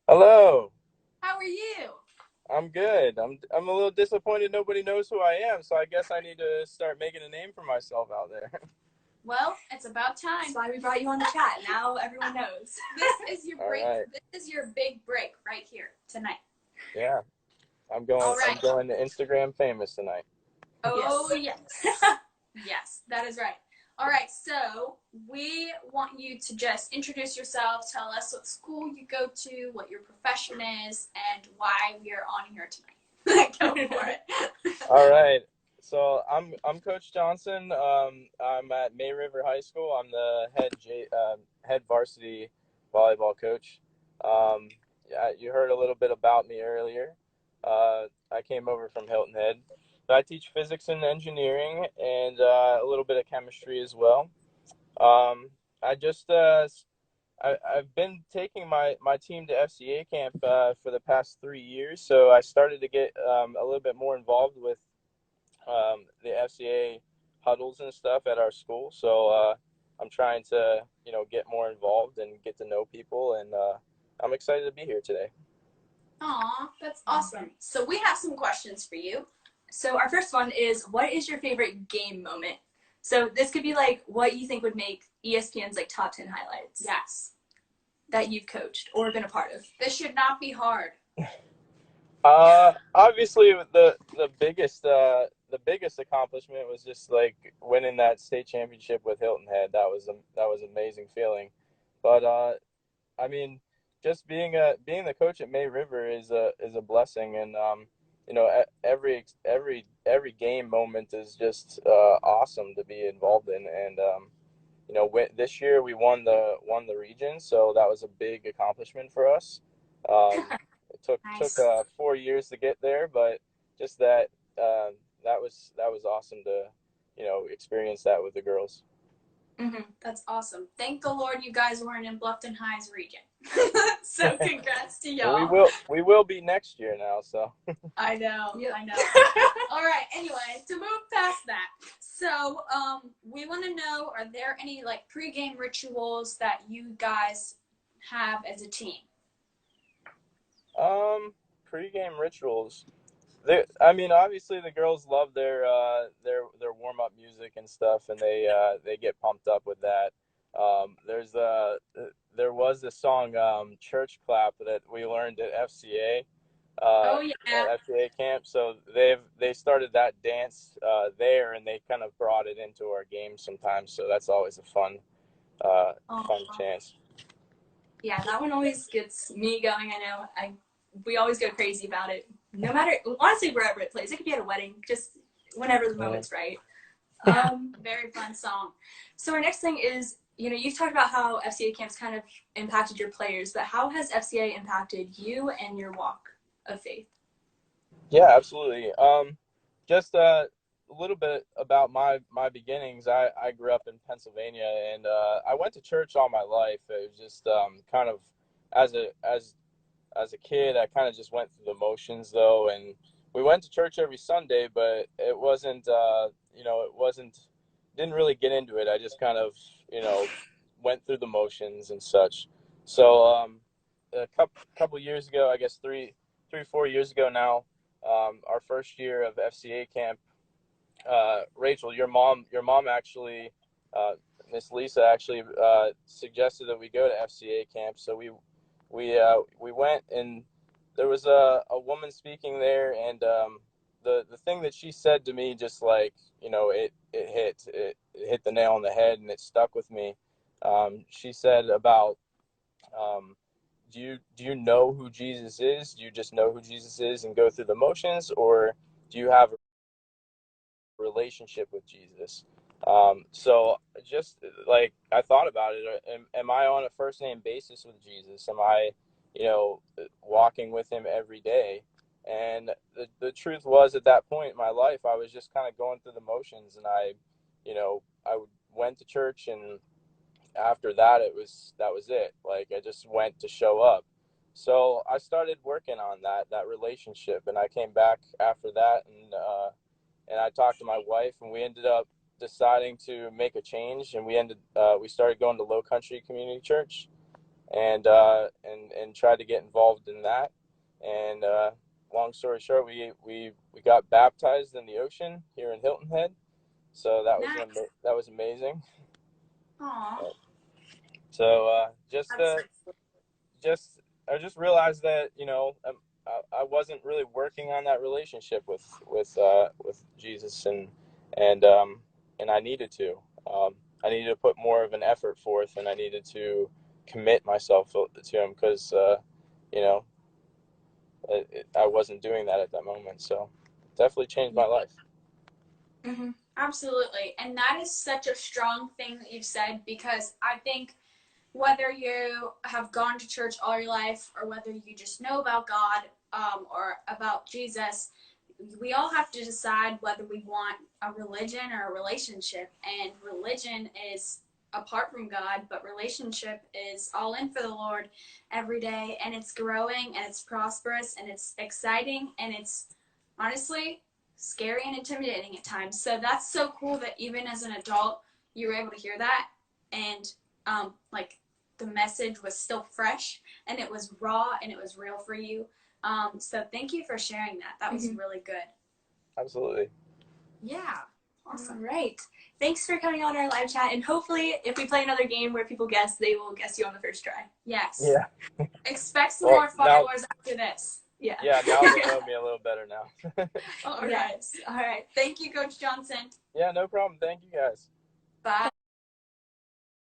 Hello. How are you? I'm good. I'm a little disappointed nobody knows who I am, so I guess I need to start making a name for myself out there. Well, it's about time. That's why we brought you on the chat. Now everyone knows. This is your All break. right. This is your big break right here tonight. Yeah. I'm All going I'm right. going to Instagram famous tonight. Oh, yes. Yes, that is right. All right, so we want you to just introduce yourself, tell us what school you go to, what your profession is, and why we are on here tonight. Go for it. All right. So I'm Coach Johnson. I'm at May River High School. I'm the head varsity volleyball coach. Yeah, you heard a little bit about me earlier. I came over from Hilton Head. I teach physics and engineering and a little bit of chemistry as well. Um, I just I've been taking my team to FCA camp for the past 3 years, so I started to get a little bit more involved with the FCA huddles and stuff at our school. So I'm trying to get more involved and get to know people, and I'm excited to be here today. Aw, that's awesome. So we have some questions for you. So our first one is, what is your favorite game moment? So this could be like what you think would make ESPN's like top 10 highlights Yes. that you've coached or been a part of. This should not be hard. Obviously, the biggest accomplishment was just like winning that state championship with Hilton Head. That was an amazing feeling. But I mean, just being the coach at May River is a blessing, and every game moment is just awesome to be involved in. And this year we won the region, so that was a big accomplishment for us. It took Nice. 4 years to get there, but just that was awesome to experience that with the girls. That's awesome. Thank the Lord you guys weren't in Bluffton High's region. So congrats to Well, we y'all. will be next year now. So I know. Yep. I know. All right. Anyway, to move past that, so we want to know: are there any like pregame rituals that you guys have as a team? pregame rituals. I mean, obviously the girls love their warm up music and stuff, and they get pumped up with that. There was a song, Church Clap, that we learned at FCA Oh yeah. at FCA camp. So they started that dance there, and they kind of brought it into our games sometimes. So that's always a fun chance. Yeah, that one always gets me going. I know we always go crazy about it. No matter, honestly, wherever it plays. It could be at a wedding, just whenever the moment's right. Yeah. Very fun song. So our next thing is, you've talked about how FCA camps kind of impacted your players, but how has FCA impacted you and your walk of faith? Yeah, absolutely. Just a little bit about my beginnings. I grew up in Pennsylvania, and I went to church all my life. It was just kind of as a kid, I kind of just went through the motions though, and we went to church every Sunday, but it wasn't it wasn't didn't really get into it. I just kind of went through the motions and such. So a couple years ago, I guess 4 years ago now, our first year of FCA camp, Rachel, your mom actually, Miss Lisa actually suggested that we go to FCA camp. So we went, and there was a woman speaking there, and the thing that she said to me, just like it hit the nail on the head, and it stuck with me. She said about do you know who Jesus is? Do you just know who Jesus is and go through the motions, or do you have a relationship with Jesus? So just like I thought about it, am I on a first name basis with Jesus? Am I, walking with him every day? And the truth was, at that point in my life, I was just kind of going through the motions, and I went to church, and after that that was it. Like, I just went to show up. So I started working on that relationship, and I came back after that, and I talked to my wife, and we ended up deciding to make a change, and we started going to Low Country Community Church, and tried to get involved in that. And long story short, we got baptized in the ocean here in Hilton Head. So Nice. that was amazing. Aw. So That's just I just realized that I wasn't really working on that relationship with Jesus, and I needed to. I needed to put more of an effort forth, and I needed to commit myself to him because you know I wasn't doing that at that moment. So it definitely changed my life. Mm-hmm. Absolutely. And that is such a strong thing that you've said, because I think whether you have gone to church all your life or whether you just know about God, or about Jesus, we all have to decide whether we want a religion or a relationship. And religion is apart from God, but relationship is all in for the Lord every day. And it's growing and it's prosperous and it's exciting and it's honestly scary and intimidating at times. So that's so cool that even as an adult, you were able to hear that. And like the message was still fresh and it was raw and it was real for you. So thank you for sharing that. That was really good. Absolutely. Yeah. Awesome. All right. Thanks for coming on our live chat. And hopefully, if we play another game where people guess, they will guess you on the first try. Yes. Yeah. Expect some more followers after this. Yeah. Yeah, now they know me a little better now. All right. All right. Thank you, Coach Johnson. Yeah, no problem. Thank you guys. Bye.